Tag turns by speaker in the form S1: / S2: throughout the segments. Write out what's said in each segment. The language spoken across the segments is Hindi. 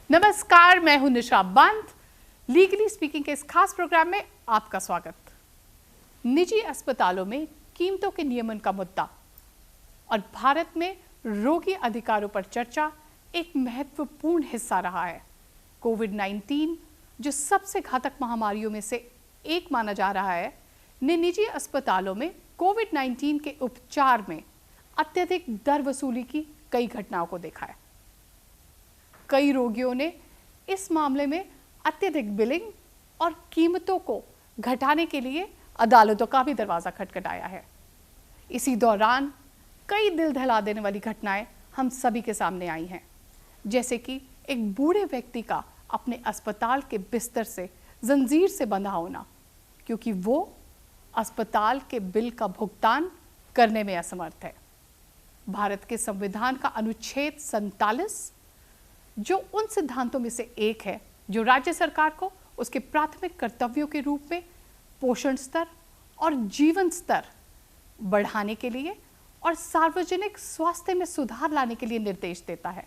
S1: नमस्कार, मैं हूं निशा बंत। लीगली स्पीकिंग के इस खास प्रोग्राम में आपका स्वागत। निजी अस्पतालों में कीमतों के नियमन का मुद्दा और भारत में रोगी अधिकारों पर चर्चा एक महत्वपूर्ण हिस्सा रहा है। कोविड-19, जो सबसे घातक महामारियों में से एक माना जा रहा है, ने निजी अस्पतालों में कोविड-19 के उपचार में अत्यधिक दर वसूली की कई घटनाओं को देखा है। कई रोगियों ने इस मामले में अत्यधिक बिलिंग और कीमतों को घटाने के लिए अदालतों का भी दरवाजा खटखटाया है। इसी दौरान कई दिल दहला देने वाली घटनाएं हम सभी के सामने आई हैं, जैसे कि एक बूढ़े व्यक्ति का अपने अस्पताल के बिस्तर से जंजीर से बंधा होना, क्योंकि वो अस्पताल के बिल का भुगतान करने में असमर्थ है। भारत के संविधान का अनुच्छेद 47, जो उन सिद्धांतों में से एक है जो राज्य सरकार को उसके प्राथमिक कर्तव्यों के रूप में पोषण स्तर और जीवन स्तर बढ़ाने के लिए और सार्वजनिक स्वास्थ्य में सुधार लाने के लिए निर्देश देता है।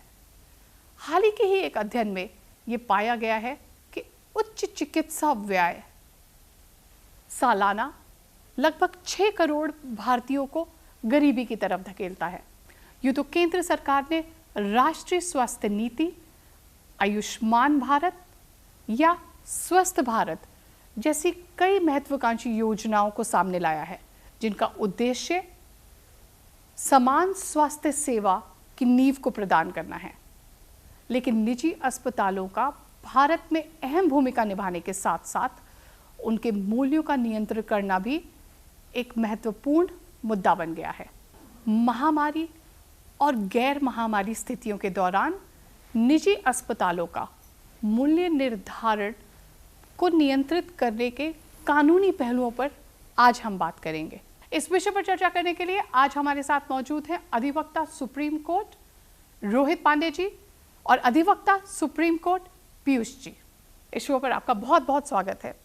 S1: हाल ही के ही एक अध्ययन में ये पाया गया है कि उच्च चिकित्सा व्यय सालाना लगभग 6 करोड़ भारतीयों को गरीबी की तरफ धकेलता है। यूँ तो केंद्र सरकार ने राष्ट्रीय स्वास्थ्य नीति, आयुष्मान भारत या स्वस्थ भारत जैसी कई महत्वाकांक्षी योजनाओं को सामने लाया है, जिनका उद्देश्य समान स्वास्थ्य सेवा की नींव को प्रदान करना है। लेकिन निजी अस्पतालों का भारत में अहम भूमिका निभाने के साथ साथ उनके मूल्यों का नियंत्रण करना भी एक महत्वपूर्ण मुद्दा बन गया है। महामारी और गैर महामारी स्थितियों के दौरान निजी अस्पतालों का मूल्य निर्धारण को नियंत्रित करने के कानूनी पहलुओं पर आज हम बात करेंगे। इस विषय पर चर्चा करने के लिए आज हमारे साथ मौजूद हैं अधिवक्ता सुप्रीम कोर्ट रोहित पांडे जी और अधिवक्ता सुप्रीम कोर्ट पीयूष जी। इस शो पर आपका बहुत बहुत स्वागत है।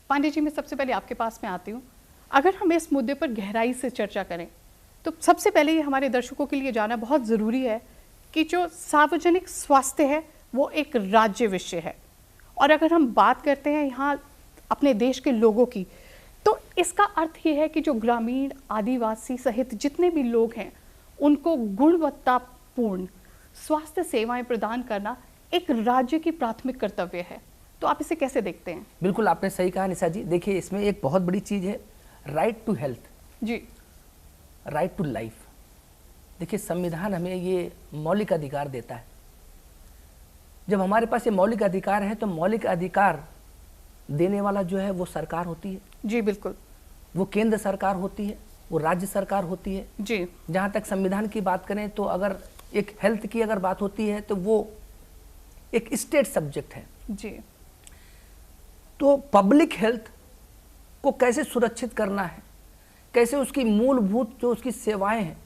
S1: पांडे जी, मैं सबसे पहले आपके पास में आती हूँ। अगर हम इस मुद्दे पर गहराई से चर्चा करें तो सबसे पहले ये हमारे दर्शकों के लिए जानना बहुत ज़रूरी है कि जो सार्वजनिक स्वास्थ्य है वो एक राज्य विषय है, और अगर हम बात करते हैं यहाँ अपने देश के लोगों की, तो इसका अर्थ ये है कि जो ग्रामीण, आदिवासी सहित जितने भी लोग हैं, उनको गुणवत्तापूर्ण स्वास्थ्य सेवाएं प्रदान करना एक राज्य की प्राथमिक कर्तव्य है। तो आप इसे कैसे देखते हैं?
S2: बिल्कुल, आपने सही कहा निशा जी। देखिए, इसमें एक बहुत बड़ी चीज़ है राइट टू हेल्थ
S1: जी,
S2: राइट टू लाइफ। देखिए, संविधान हमें ये मौलिक अधिकार देता है। जब हमारे पास ये मौलिक अधिकार है तो मौलिक अधिकार देने वाला जो है वो सरकार होती है।
S1: जी बिल्कुल,
S2: वो केंद्र सरकार होती है, वो राज्य सरकार होती है।
S1: जी,
S2: जहाँ तक संविधान की बात करें तो अगर एक हेल्थ की अगर बात होती है तो वो एक स्टेट सब्जेक्ट है।
S1: जी,
S2: तो पब्लिक हेल्थ को कैसे सुरक्षित करना है, कैसे उसकी मूलभूत जो उसकी सेवाएं हैं,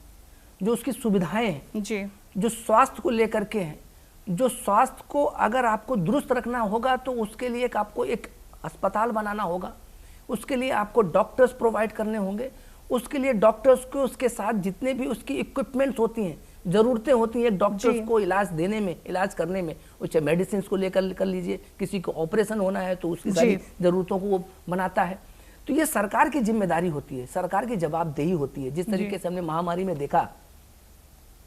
S2: जो उसकी सुविधाएं हैं,
S1: जी,
S2: जो स्वास्थ्य को लेकर के हैं, जो स्वास्थ्य को अगर आपको दुरुस्त रखना होगा तो उसके लिए आपको एक अस्पताल बनाना होगा, उसके लिए आपको डॉक्टर्स प्रोवाइड करने होंगे, उसके लिए डॉक्टर्स को उसके साथ जितने भी उसकी इक्विपमेंट्स होती हैं, ज़रूरतें होती हैं डॉक्टर्स को इलाज देने में, इलाज करने में, चाहे मेडिसिन को लेकर कर लीजिए, किसी को ऑपरेशन होना है तो उसकी सारी ज़रूरतों को वो बनाता है। तो ये सरकार की जिम्मेदारी होती है, सरकार की जवाबदेही होती है। जिस तरीके से हमने महामारी में देखा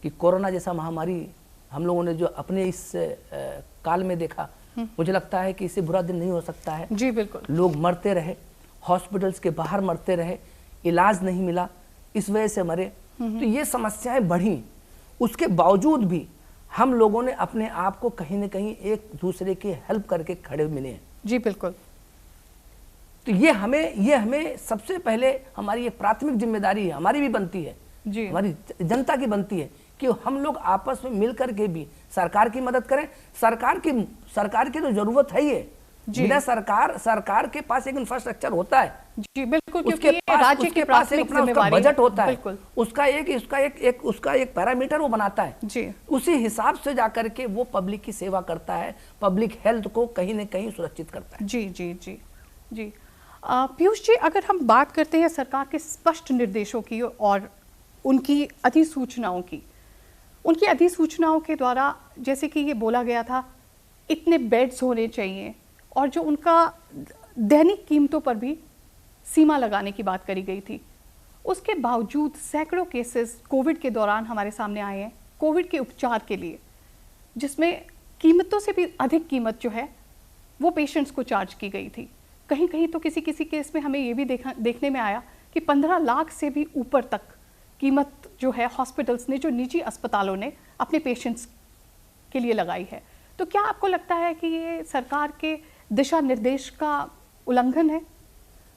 S2: कि कोरोना जैसा महामारी हम लोगों ने जो अपने इस काल में देखा, मुझे लगता है कि इससे बुरा दिन नहीं हो सकता है।
S1: जी बिल्कुल,
S2: लोग मरते रहे, हॉस्पिटल्स के बाहर मरते रहे, इलाज नहीं मिला, इस वजह से मरे। तो ये समस्याएं बढ़ी, उसके बावजूद भी हम लोगों ने अपने आप को कहीं ना कहीं एक दूसरे की हेल्प करके खड़े मिले हैं।
S1: जी बिल्कुल।
S2: तो ये हमें सबसे पहले हमारी एक प्राथमिक जिम्मेदारी है, हमारी भी बनती है, हमारी जनता की बनती है कि हम लोग आपस में मिलकर के भी सरकार की मदद करें। सरकार की तो जरूरत है ही है। बिना सरकार के पास एक इंफ्रास्ट्रक्चर होता है।
S1: जी बिल्कुल, क्योंकि राज्य के पास एक
S2: उसका बजट होता है, उसका एक पैरामीटर वो बनाता है।
S1: जी,
S2: उसी हिसाब से जाकर के वो पब्लिक की सेवा करता है, पब्लिक हेल्थ को कहीं न कहीं सुरक्षित करता है।
S1: जी जी जी जी। पीयूष जी, अगर हम बात करते हैं सरकार के स्पष्ट निर्देशों की और उनकी अधिसूचनाओं के द्वारा, जैसे कि ये बोला गया था इतने बेड्स होने चाहिए और जो उनका दैनिक कीमतों पर भी सीमा लगाने की बात करी गई थी। उसके बावजूद सैकड़ों केसेस कोविड के दौरान हमारे सामने आए हैं, कोविड के उपचार के लिए, जिसमें कीमतों से भी अधिक कीमत जो है वो पेशेंट्स को चार्ज की गई थी। कहीं कहीं तो किसी किसी केस में हमें ये भी देखने में आया कि 15 लाख से भी ऊपर तक कीमत जो है हॉस्पिटल्स ने, जो निजी अस्पतालों ने अपने पेशेंट्स के लिए लगाई है। तो क्या आपको लगता है कि ये सरकार के दिशा निर्देश का उल्लंघन है?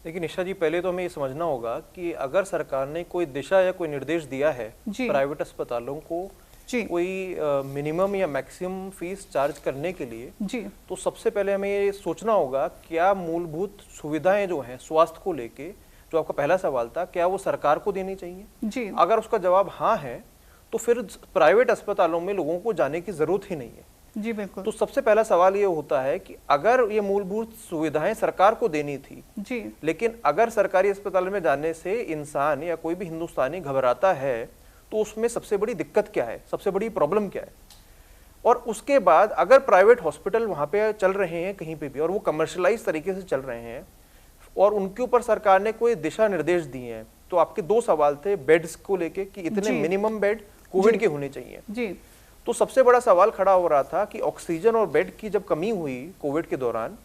S3: देखिए निशा जी, पहले तो हमें ये समझना होगा कि अगर सरकार ने कोई दिशा या कोई निर्देश दिया है प्राइवेट अस्पतालों को कोई मिनिमम या मैक्सिमम फीस चार्ज करने के लिए जी, तो सबसे पहले हमें ये सोचना होगा क्या मूलभूत सुविधाएं जो हैं स्वास्थ्य को लेके, जो आपका पहला सवाल था, क्या वो सरकार को देनी चाहिए जी? अगर उसका जवाब हाँ है तो फिर प्राइवेट अस्पतालों में लोगों को जाने की जरूरत ही नहीं है
S1: जी। बिल्कुल।
S3: तो सबसे पहला सवाल ये होता है कि अगर ये मूलभूत सुविधाएं सरकार को देनी थी जी, लेकिन अगर सरकारी अस्पताल में जाने से इंसान या कोई भी हिंदुस्तानी घबराता है तो उसमें सबसे बड़ी दिक्कत क्या है, सबसे बड़ी प्रॉब्लम क्या है? और उसके बाद अगर प्राइवेट हॉस्पिटल वहां पे चल रहे हैं कहीं पे भी और वो कमर्शलाइज तरीके से चल रहे हैं और उनके ऊपर सरकार ने कोई दिशा निर्देश दिए हैं, तो आपके दो सवाल थे बेड्स को लेके कि इतने मिनिमम बेड कोविड के होने चाहिए जी। तो सबसे बड़ा सवाल खड़ा हो रहा था कि ऑक्सीजन और बेड की जब कमी हुई कोविड के दौरान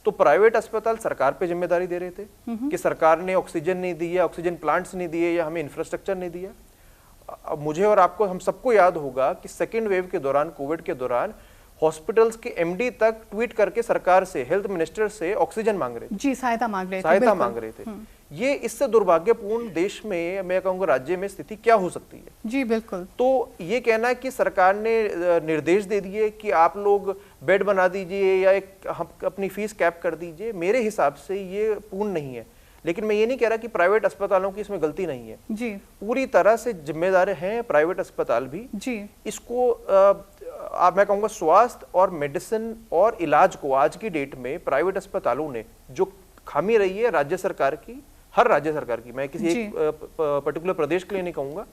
S3: तो प्राइवेट अस्पताल सरकार पे जिम्मेदारी दे रहे थे कि सरकार ने ऑक्सीजन नहीं दी है, ऑक्सीजन प्लांट्स नहीं दिए या हमें इंफ्रास्ट्रक्चर नहीं दिया। मुझे और आपको, हम सबको याद होगा कि सेकेंड वेव के दौरान, कोविड के दौरान हॉस्पिटल्स के एमडी तक ट्वीट करके सरकार से, हेल्थ मिनिस्टर से ऑक्सीजन मांग रहे थे जी, सहायता मांग रहे थे। ये इससे दुर्भाग्यपूर्ण देश में, मैं कहूँगा राज्य में स्थिति क्या हो सकती है
S1: जी? बिल्कुल।
S3: तो ये कहना है कि सरकार ने निर्देश दे दिए कि आप लोग बेड बना दीजिए या एक अपनी फीस कैप कर दीजिए, मेरे हिसाब से ये पूर्ण नहीं है। लेकिन मैं ये नहीं कह रहा कि प्राइवेट अस्पतालों की इसमें गलती नहीं है जी, पूरी तरह से जिम्मेदार हैं प्राइवेट अस्पताल भी जी। इसको मैं कहूँगा स्वास्थ्य और मेडिसिन और इलाज को आज की डेट में प्राइवेट अस्पतालों ने जो खामी रही है राज्य सरकार की, हर राज्य सरकार की, मैं किसी एक पर्टिकुलर प्रदेश के लिए नहीं कहूंगा,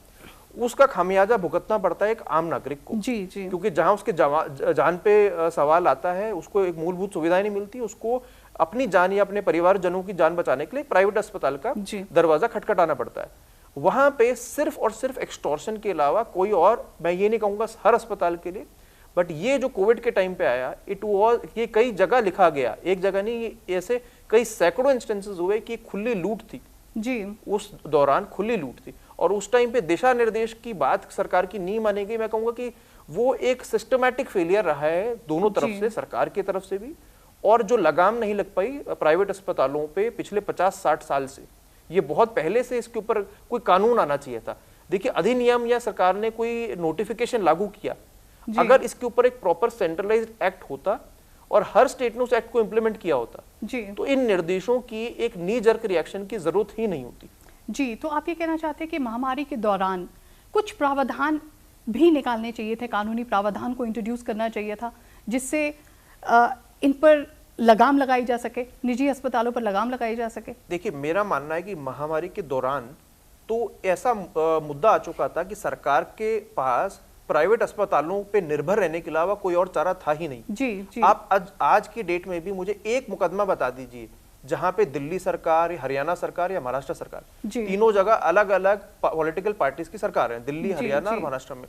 S3: उसका खामियाजा भुगतना पड़ता है एक आम नागरिक को जी जी। क्योंकि जहां उसके जान पे सवाल आता है, उसको एक मूलभूत सुविधाएं नहीं मिलती, उसको अपनी जान या अपने परिवारजनों की जान बचाने के लिए प्राइवेट अस्पताल का दरवाजा खटखटाना पड़ता है। वहां पे सिर्फ और सिर्फ एक्सटॉर्शन के अलावा कोई और, मैं ये नहीं कहूंगा हर अस्पताल के लिए, बट ये जो कोविड के टाइम पे आया, ये कई जगह लिखा गया, एक जगह नहीं, ऐसे कई सैकड़ों इंस्टेंसेस हुए कि खुली लूट थी जी, उस दौरान खुली लूट थी। और उस टाइम पे दिशा निर्देश की बात सरकार की नहीं मानी गई। मैं कहूंगा कि वो एक सिस्टमैटिक फेलियर रहा है दोनों तरफ से, सरकार की तरफ से भी, और जो लगाम नहीं लग पाई प्राइवेट अस्पतालों पे पिछले 50-60 साल से। ये बहुत पहले से इसके ऊपर कोई कानून आना चाहिए था। देखिए, अधिनियम या सरकार ने कोई नोटिफिकेशन लागू किया, अगर इसके ऊपर एक प्रॉपर सेंट्रलाइज्ड एक्ट होता और हर स्टेट ने उस एक्ट को इंप्लीमेंट किया होता जी, तो इन निर्देशों की एक नी जर्क रिएक्शन की जरूरत ही नहीं होती
S1: जी। तो आप ये कहना चाहते हैं कि महामारी के दौरान कुछ प्रावधान भी निकालने चाहिए थे, कानूनी प्रावधान को इंट्रोड्यूस करना चाहिए था, जिससे इन पर लगाम लगाई जा सके, निजी अस्पतालों पर लगाम लगाई जा सके।
S3: देखिए, मेरा मानना है कि महामारी के दौरान तो ऐसा मुद्दा आ चुका था कि सरकार के पास प्राइवेट अस्पतालों पे निर्भर रहने के अलावा कोई और चारा था ही नहीं जी, जी। आप आज की डेट में भी मुझे एक मुकदमा बता दीजिए जहां पे दिल्ली सरकार, हरियाणा सरकार या महाराष्ट्र सरकार, तीनों जगह अलग अलग पॉलिटिकल पार्टीज की सरकार है, दिल्ली, हरियाणा और महाराष्ट्र में,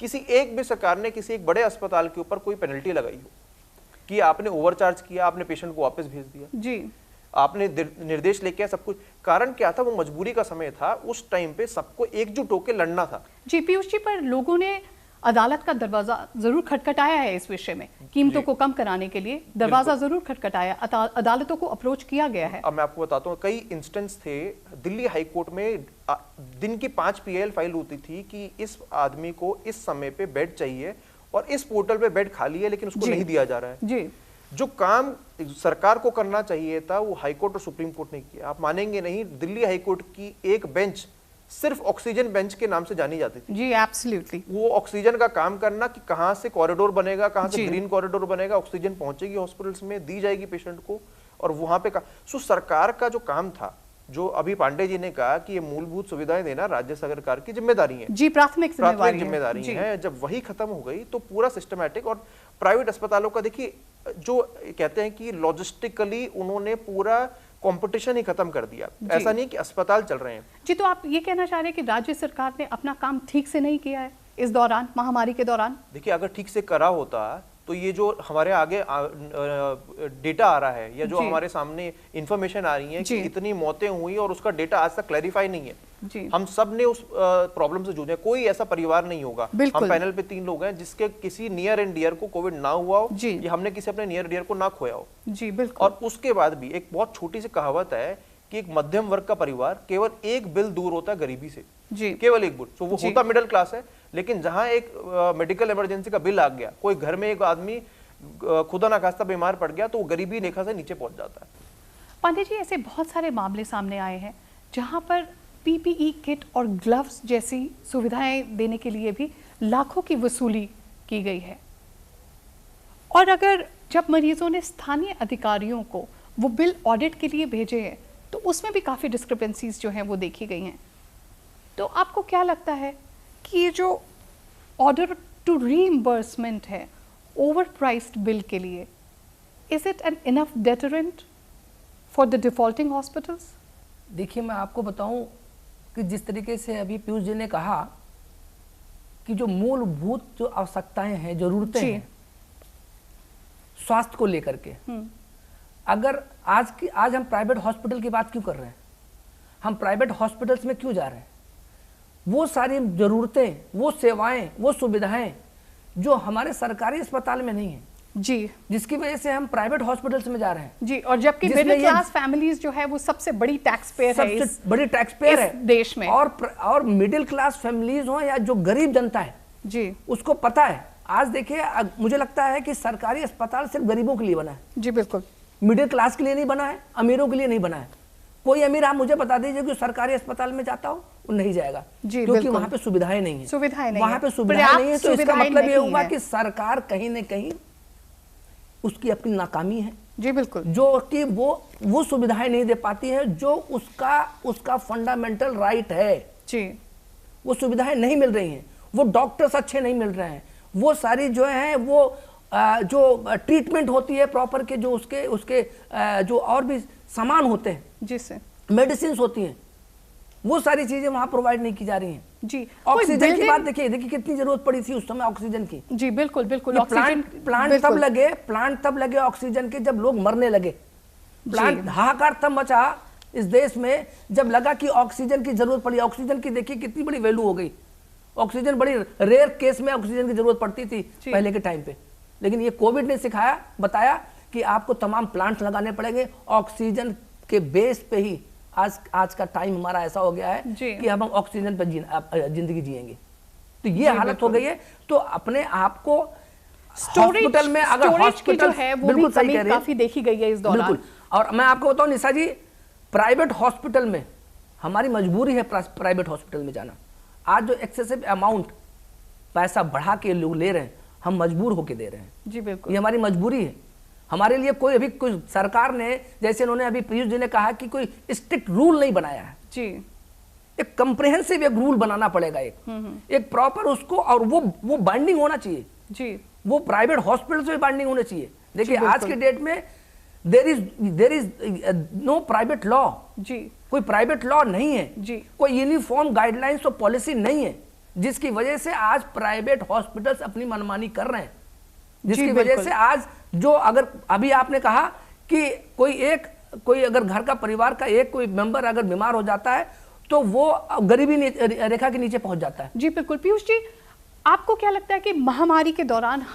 S3: किसी एक भी सरकार ने किसी एक बड़े अस्पताल के ऊपर कोई पेनल्टी लगाई हो कि आपने ओवरचार्ज किया, आपने पेशेंट को वापस भेज दिया जी, आपने निर्देश लेके सब कुछ। कारण क्या था? वो मजबूरी का समय था, उस टाइम पे सबको एकजुट होकर लड़ना था
S1: जी। पीयूष जी, पर लोगों ने अदालत का दरवाजा जरूर खटखटाया है इस विषय में, कीमतों को कम कराने के लिए दरवाजा जरूर खटखटाया, अदालतों को अप्रोच किया गया है।
S3: अब मैं आपको बताता हूँ, कई इंस्टेंस थे दिल्ली हाई कोर्ट में, दिन की 5 PIL फाइल होती थी कि इस आदमी को इस समय पे बेड चाहिए और इस पोर्टल पे बेड खाली है लेकिन उसको नहीं दिया जा रहा है जी। जो काम सरकार को करना चाहिए था वो हाई कोर्ट और सुप्रीम कोर्ट ने किया। आप मानेंगे नहीं, दिल्ली हाई कोर्ट की एक बेंच सिर्फ ऑक्सीजन बेंच के नाम से जानी जाती थी
S1: जी। एब्सोल्युटली।
S3: वो ऑक्सीजन का काम करना कि कहां से कॉरिडोर बनेगा, कहां से ग्रीन कॉरिडोर बनेगा, ऑक्सीजन पहुंचेगी हॉस्पिटल्स में, दी जाएगी पेशेंट को, और वहां पे सो सरकार का जो काम था, जो अभी पांडे जी ने कहा कि ये मूलभूत सुविधाएं देना राज्य सरकार की जिम्मेदारी है
S1: जी, प्राथमिक
S3: जिम्मेदारी है। जब वही खत्म हो गई तो पूरा सिस्टमैटिक, और प्राइवेट अस्पतालों का देखिए, जो कहते हैं कि लॉजिस्टिकली उन्होंने पूरा कंपटीशन ही खत्म कर दिया। ऐसा नहीं कि अस्पताल चल रहे हैं
S1: जी। तो आप ये कहना चाह रहे हैं कि राज्य सरकार ने अपना काम ठीक से नहीं किया है इस दौरान, महामारी के दौरान?
S3: देखिए, अगर ठीक से करा होता तो ये जो हमारे आगे डेटा आ रहा है या जो हमारे सामने इंफॉर्मेशन आ रही है कि इतनी मौतें हुई और उसका डेटा आज तक क्लैरिफाई नहीं है
S1: जी।
S3: हम सब ने उस प्रॉब्लम से जूझे। कोई ऐसा परिवार नहीं होगा, हम पैनल पे 3 लोग हैं जिसके किसी नियर एंड डियर को कोविड ना हुआ हो या हमने किसी अपने नियर डियर को ना खोया हो
S1: जी। बिल्कुल।
S3: और उसके बाद भी एक बहुत छोटी सी कहावत है कि एक मध्यम वर्ग का परिवार केवल एक बिल दूर होता है गरीबी से जी। केवल एक बिल। तो वो होता मिडिल क्लास है, लेकिन जहां एक मेडिकल इमरजेंसी का बिल आ गया, कोई घर में एक आदमी खुदा ना खास्ता बीमार पड़ गया, तो वो गरीबी रेखा से नीचे पहुंच जाता है।
S1: पांडे जी, ऐसे बहुत सारे मामले सामने आए हैं जहां पर पीपीई किट और ग्लव्स जैसी सुविधाएं देने के लिए भी लाखों की वसूली की गई है, और अगर जब मरीजों ने स्थानीय अधिकारियों को वो बिल ऑडिट के लिए भेजे हैं तो उसमें भी काफ़ी डिस्क्रिपेंसीज जो हैं वो देखी गई हैं। तो आपको क्या लगता है कि ये जो ऑर्डर टू रीइंबर्समेंट है ओवर प्राइस्ड बिल के लिए, is it an enough deterrent for the defaulting hospitals?
S2: देखिए, मैं आपको बताऊं कि जिस तरीके से अभी पीयूष जी ने कहा कि जो मूलभूत जो आवश्यकताएं हैं, जरूरतें हैं स्वास्थ्य को लेकर के, अगर आज हम प्राइवेट हॉस्पिटल की बात क्यों कर रहे हैं, हम प्राइवेट हॉस्पिटल्स में क्यों जा रहे हैं? वो सारी जरूरतें, वो सेवाएं, वो सुविधाएं जो हमारे सरकारी अस्पताल में नहीं है
S1: जी,
S2: जिसकी वजह से हम प्राइवेट हॉस्पिटल्स में जा रहे हैं
S1: जी। और जबकि मिडिल क्लास फैमिलीज जो है वो सबसे बड़ी टैक्स पेयर है,
S2: सबसे बड़ी टैक्स पेयर है
S1: देश में।
S2: और मिडिल क्लास फैमिलीज हो या जो गरीब जनता है
S1: जी,
S2: उसको पता है। आज देखिए, मुझे लगता है कि सरकारी अस्पताल सिर्फ गरीबों के लिए बना है
S1: जी। बिल्कुल।
S2: मिडिल क्लास के लिए नहीं बना है, अमीरों के लिए नहीं बना है। कोई अमीर आप मुझे बता दीजिए कि सरकारी अस्पताल में जाता हो, वो नहीं जाएगा क्योंकि वहां पे सुविधाएं नहीं है। वहां पे सुविधाएं नहीं है, तो इसका मतलब ये हुआ कि सरकार कहीं न कहीं उसकी अपनी नाकामी है
S1: जी। बिल्कुल।
S2: जो कि वो सुविधाएं नहीं दे पाती है जो उसका फंडामेंटल राइट है
S1: जी।
S2: वो सुविधाएं नहीं मिल रही हैं, वो डॉक्टर्स अच्छे नहीं मिल रहे हैं, वो सारी जो है वो जो ट्रीटमेंट होती है प्रॉपर के, जो उसके जो और भी सामान होते हैं
S1: जिससे
S2: मेडिसिन होती हैं, वो सारी चीजें वहां प्रोवाइड नहीं की जा रही हैं
S1: जी।
S2: ऑक्सीजन की बात देखिए कितनी जरूरत पड़ी थी उस समय ऑक्सीजन की
S1: जी। बिल्कुल बिल्कुल।
S2: प्लांट तब लगे ऑक्सीजन के जब लोग मरने लगे। प्लांट हाहाकार तब मचा इस देश में जब लगा कि ऑक्सीजन की जरूरत पड़ी। ऑक्सीजन की देखिए कितनी बड़ी वैल्यू हो गई। ऑक्सीजन बड़ी रेयर केस में ऑक्सीजन की जरूरत पड़ती थी पहले के टाइम पे, लेकिन ये कोविड ने बताया कि आपको तमाम प्लांट लगाने पड़ेंगे। ऑक्सीजन के बेस पे ही आज का टाइम हमारा ऐसा हो गया है कि अब हम ऑक्सीजन पर जिंदगी जिएंगे। तो ये हालत हो गई है। तो अपने आप को हॉस्पिटल में अगर हॉस्पिटल
S1: है वो भी कमी काफी देखी गई है इस दौरान।
S2: और मैं आपको बताऊं निशा जी, प्राइवेट हॉस्पिटल में हमारी मजबूरी है प्राइवेट हॉस्पिटल में जाना। आज जो एक्सेसिव अमाउंट पैसा बढ़ा के लोग ले रहे हैं, हम मजबूर होके दे रहे हैं
S1: जी। बिल्कुल,
S2: ये हमारी मजबूरी है। हमारे लिए कोई सरकार ने, जैसे इन्होंने अभी पीयूष जी ने कहा कि कोई स्ट्रिक्ट रूल नहीं बनाया है
S1: जी।
S2: एक कंप्रिहेंसिव एक रूल बनाना पड़ेगा, एक प्रॉपर उसको, और वो बाइंडिंग होना चाहिए
S1: जी।
S2: वो प्राइवेट हॉस्पिटल से बाइंडिंग होनी चाहिए। देखिए आज के डेट में there is no private law
S1: जी।
S2: कोई प्राइवेट लॉ नहीं है
S1: जी।
S2: कोई यूनिफॉर्म गाइडलाइंस और पॉलिसी नहीं है, जिसकी वजह से आज प्राइवेट हॉस्पिटल्स अपनी मनमानी कर रहे हैं, जिसकी वजह से आज जो, अगर अभी आपने कहा कि कोई अगर घर का परिवार का एक कोई मेंबर अगर बीमार हो जाता है तो वो गरीबी रेखा के नीचे पहुंच जाता है।
S1: जी बिल्कुल। पीयूष जी, आपको क्या लगता है कि महामारी के दौरान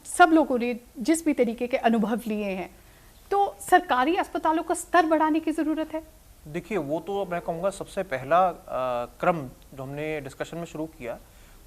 S1: सब लोगों ने जिस भी तरीके के अनुभव लिए हैं, तो सरकारी अस्पतालों का स्तर बढ़ाने की जरूरत है?
S3: देखिए, वो तो मैं कहूँगा सबसे पहला क्रम जो हमने डिस्कशन में शुरू किया,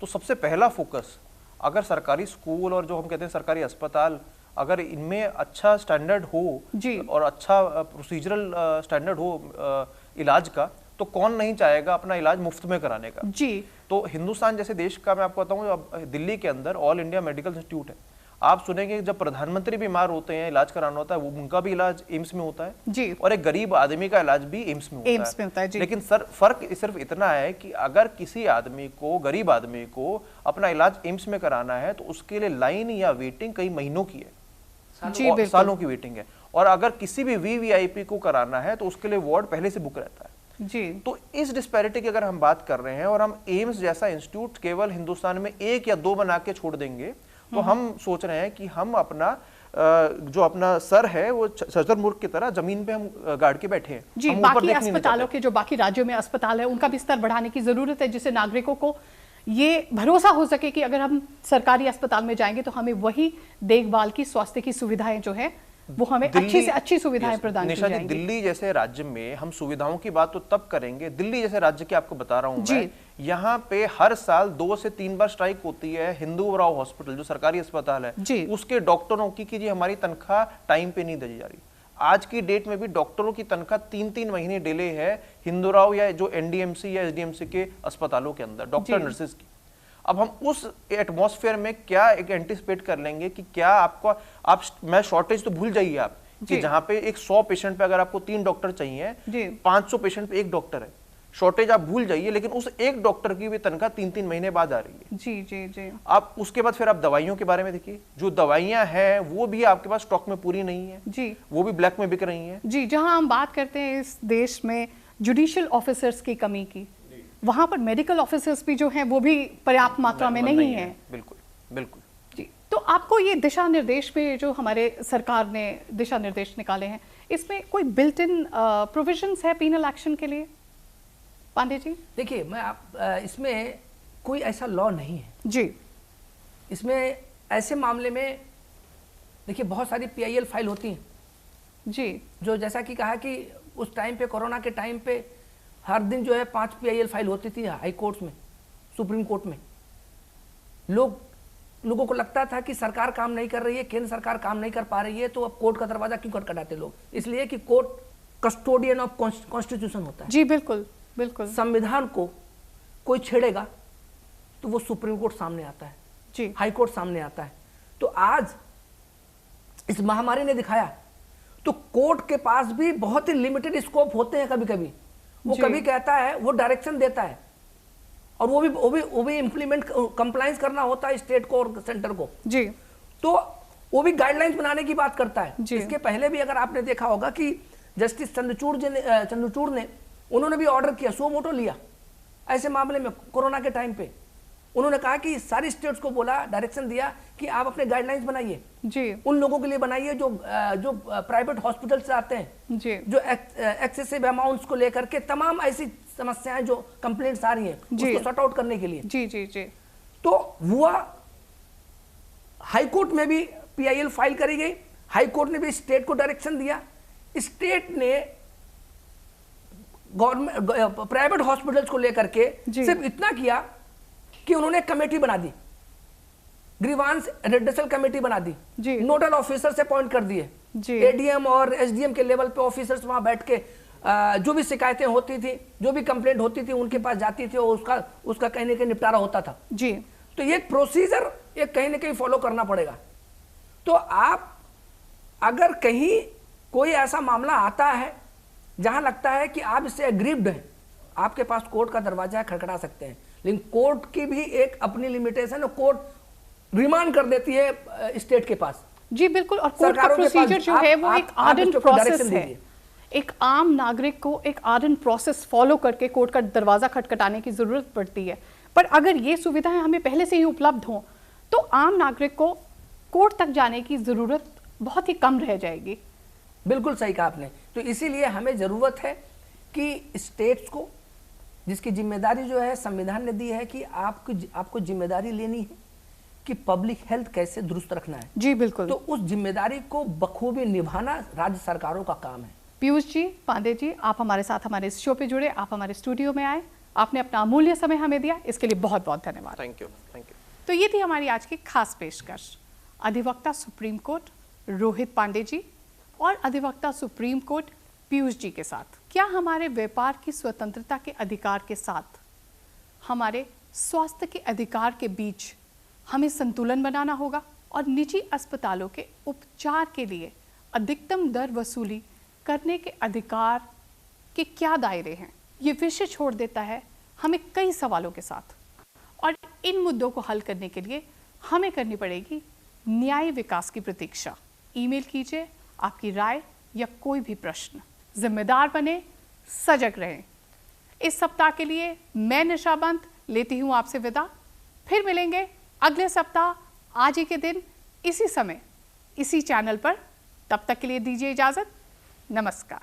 S3: तो सबसे पहला फोकस अगर सरकारी स्कूल और जो हम कहते हैं सरकारी अस्पताल, अगर इनमें अच्छा स्टैंडर्ड हो और अच्छा प्रोसीजरल स्टैंडर्ड हो इलाज का, तो कौन नहीं चाहेगा अपना इलाज मुफ्त में कराने का जी। तो हिंदुस्तान जैसे देश का मैं आपको बताऊं, अब दिल्ली के अंदर ऑल इंडिया मेडिकल इंस्टीट्यूट है। आप सुनेंगे जब प्रधानमंत्री बीमार होते हैं, इलाज कराना होता है, वो उनका भी इलाज एम्स में होता है
S1: जी,
S3: और एक गरीब आदमी का इलाज भी एम्स में होता है।
S1: जी।
S3: लेकिन सर फर्क सिर्फ इतना है कि अगर किसी आदमी को, गरीब आदमी को अपना इलाज एम्स में कराना है तो उसके लिए लाइन या वेटिंग कई महीनों की है, सालों की वेटिंग है। और अगर किसी भी वीवीआईपी को कराना है तो उसके लिए वार्ड पहले से बुक रहता है
S1: जी।
S3: तो इस डिस्पैरिटी की अगर हम बात कर रहे हैं और हम एम्स जैसा इंस्टीट्यूट केवल हिंदुस्तान में 1 या 2 बना के छोड़ देंगे तो हम सोच रहे हैं कि हम अपना जो अपना सर है वो शतरमुर्ग की तरह जमीन पे हम गाड़ के बैठे हैं
S1: जी। बाकी अस्पतालों के जो बाकी राज्यों में अस्पताल है उनका भी स्तर बढ़ाने की जरूरत है, जिससे नागरिकों को ये भरोसा हो सके कि अगर हम सरकारी अस्पताल में जाएंगे तो हमें वही देखभाल की, स्वास्थ्य की सुविधाएं जो है वो हमें अच्छी से अच्छी सुविधाएं प्रदान की जाएंगी।
S3: दिल्ली जैसे राज्य में हम सुविधाओं की बात तो तब करेंगे, दिल्ली जैसे राज्य की आपको बता रहा हूं मैं, यहाँ पे हर साल 2 से 3 बार स्ट्राइक होती है। हिंदूराव हॉस्पिटल जो सरकारी अस्पताल है उसके डॉक्टरों की जी हमारी तनख्वाह टाइम पे नहीं दी जा रही। आज की डेट में भी डॉक्टरों की तनख्वाह 3-3 महीने डिले है हिंदूराव या जो एनडीएमसी या एसडीएमसी के अस्पतालों के अंदर, डॉक्टर नर्सेज की। अब हम उस एटमॉस्फेयर में क्या एक एंटिसिपेट कर लेंगे कि क्या मैं शॉर्टेज तो भूल जाइए आप कि जहां पे एक 100 पेशेंट पे अगर आपको 3 डॉक्टर चाहिए, 500 पेशेंट पे 1 डॉक्टर है, शॉर्टेज आप भूल जाइए। लेकिन उस एक डॉक्टर की भी तनख्वाह 3-3 महीने बाद आ रही है।
S1: जी जी जी।
S3: आप उसके बाद फिर आप दवाइयों के बारे में देखिए, जो दवाइयां हैं वो भी आपके पास स्टॉक में पूरी नहीं है
S1: जी,
S3: वो भी ब्लैक में बिक रही हैं
S1: जी। जहां हम बात करते हैं इस देश में जुडिशियल ऑफिसर्स की कमी की, वहां पर मेडिकल ऑफिसर्स भी जो हैं वो भी पर्याप्त मात्रा में नहीं है।
S3: बिल्कुल बिल्कुल
S1: जी। तो आपको ये दिशा निर्देश में जो हमारे सरकार ने दिशा निर्देश निकाले हैं, इसमें कोई बिल्ट इन प्रोविजंस है पीनल एक्शन के लिए पांडे जी?
S2: देखिए, मैं इसमें कोई ऐसा लॉ नहीं है
S1: जी।
S2: इसमें ऐसे मामले में देखिए बहुत सारी पीआईएल फाइल होती हैं
S1: जी,
S2: जो जैसा कि कहा कि उस टाइम पे, कोरोना के टाइम पे हर दिन जो है 5 पीआईएल फाइल होती थी हाई कोर्ट्स में, सुप्रीम कोर्ट में। लोगों को लगता था कि सरकार काम नहीं कर रही है, केंद्र सरकार काम नहीं कर पा रही है, तो अब कोर्ट का दरवाजा क्यों खटखटाते लोग? इसलिए कि कोर्ट कस्टोडियन ऑफ कॉन्स्टिट्यूशन होता है।
S1: जी बिल्कुल बिल्कुल।
S2: संविधान को कोई छेड़ेगा तो वो सुप्रीम कोर्ट सामने आता है
S1: जी,
S2: हाई कोर्ट सामने आता है। तो आज इस महामारी ने दिखाया तो कोर्ट के पास भी बहुत ही लिमिटेड स्कोप होते हैं। कभी कभी वो कभी कहता है, वो डायरेक्शन देता है और वो भी इंप्लीमेंट कंप्लायंस करना होता है स्टेट को और सेंटर को
S1: जी।
S2: तो वो भी गाइडलाइंस बनाने की बात करता है। इसके पहले भी अगर आपने देखा होगा कि जस्टिस चंद्रचूड़ ने उन्होंने भी ऑर्डर किया, सो मोटो लिया ऐसे मामले में कोरोना के टाइम पे। उन्होंने कहा कि सारी स्टेट्स को बोला, डायरेक्शन दिया कि आप अपने गाइडलाइंस बनाइए जी, उन लोगों के लिए बनाइए जो प्राइवेट हॉस्पिटल से आते हैं जी, जो एक्सेसिव अमाउंट्स को लेकर के तमाम ऐसी समस्याएं जो कंप्लेंट्स आ रही हैं उसको सॉर्ट आउट करने के लिए
S1: जी जी जी।
S2: तो हुआ, हाई कोर्ट में भी पीआईएल फाइल करी गई, हाई कोर्ट ने भी स्टेट को डायरेक्शन दिया। स्टेट ने गवर्नमेंट प्राइवेट हॉस्पिटल्स को लेकर के सिर्फ इतना किया कि उन्होंने कमेटी बना दी, ग्रीवांस रेड्रेसल कमेटी बना दी, नोडल ऑफिसर से अपॉइंट कर दिए, एडीएम और एसडीएम के लेवल पे ऑफिसर्स वहां बैठ के जो भी शिकायतें होती थी, जो भी कंप्लेंट होती थी उनके पास जाती थी और उसका कहीं ना कहीं निपटारा होता था जी। तो ये प्रोसीजर एक कहीं ना कहीं फॉलो करना पड़ेगा। तो आप अगर कहीं कोई ऐसा मामला आता है जहां लगता है कि आप इससे एग्रीव्ड हैं, आपके पास कोर्ट का दरवाजा खटखटा सकते हैं, लेकिन कोर्ट की भी एक अपनी लिमिटेशन है। कोर्ट रिमांड कर देती है स्टेट के पास
S1: जी बिल्कुल। और कोर्ट का प्रोसीजर जो है वो एक आर्डेंट प्रोसेस है। एक आम नागरिक को एक आर्डेंट प्रोसेस फॉलो करके कोर्ट का दरवाजा खटखटाने की जरूरत पड़ती है। पर अगर ये सुविधाएं हमें पहले से ही उपलब्ध हों तो आम नागरिक को कोर्ट तक जाने की जरूरत बहुत ही कम रह जाएगी।
S2: बिल्कुल सही कहा आपने। तो इसीलिए हमें जरूरत है कि स्टेट्स को, जिसकी जिम्मेदारी जो है संविधान ने दी है कि आपको जिम्मेदारी लेनी है कि पब्लिक हेल्थ कैसे दुरुस्त रखना है
S1: जी बिल्कुल,
S2: तो उस जिम्मेदारी को बखूबी निभाना राज्य सरकारों का काम है।
S1: पीयूष जी, पांडे जी, आप हमारे साथ हमारे इस शो पे जुड़े, आप हमारे स्टूडियो में आए, आपने अपना अमूल्य समय हमें दिया, इसके लिए बहुत बहुत धन्यवाद।
S3: Thank you.
S1: तो ये थी हमारी आज की खास पेशकश। अधिवक्ता सुप्रीम कोर्ट रोहित पांडे जी और अधिवक्ता सुप्रीम कोर्ट पीयूष जी के साथ क्या हमारे व्यापार की स्वतंत्रता के अधिकार के साथ हमारे स्वास्थ्य के अधिकार के बीच हमें संतुलन बनाना होगा। और निजी अस्पतालों के उपचार के लिए अधिकतम दर वसूली करने के अधिकार के क्या दायरे हैं, ये विषय छोड़ देता है हमें कई सवालों के साथ। और इन मुद्दों को हल करने के लिए हमें करनी पड़ेगी न्याय विकास की प्रतीक्षा। ईमेल कीजिए आपकी राय या कोई भी प्रश्न। जिम्मेदार बने, सजग रहें। इस सप्ताह के लिए मैं निशा पंत लेती हूं आपसे विदा। फिर मिलेंगे अगले सप्ताह आज ही के दिन इसी समय इसी चैनल पर। तब तक के लिए दीजिए इजाजत। नमस्कार।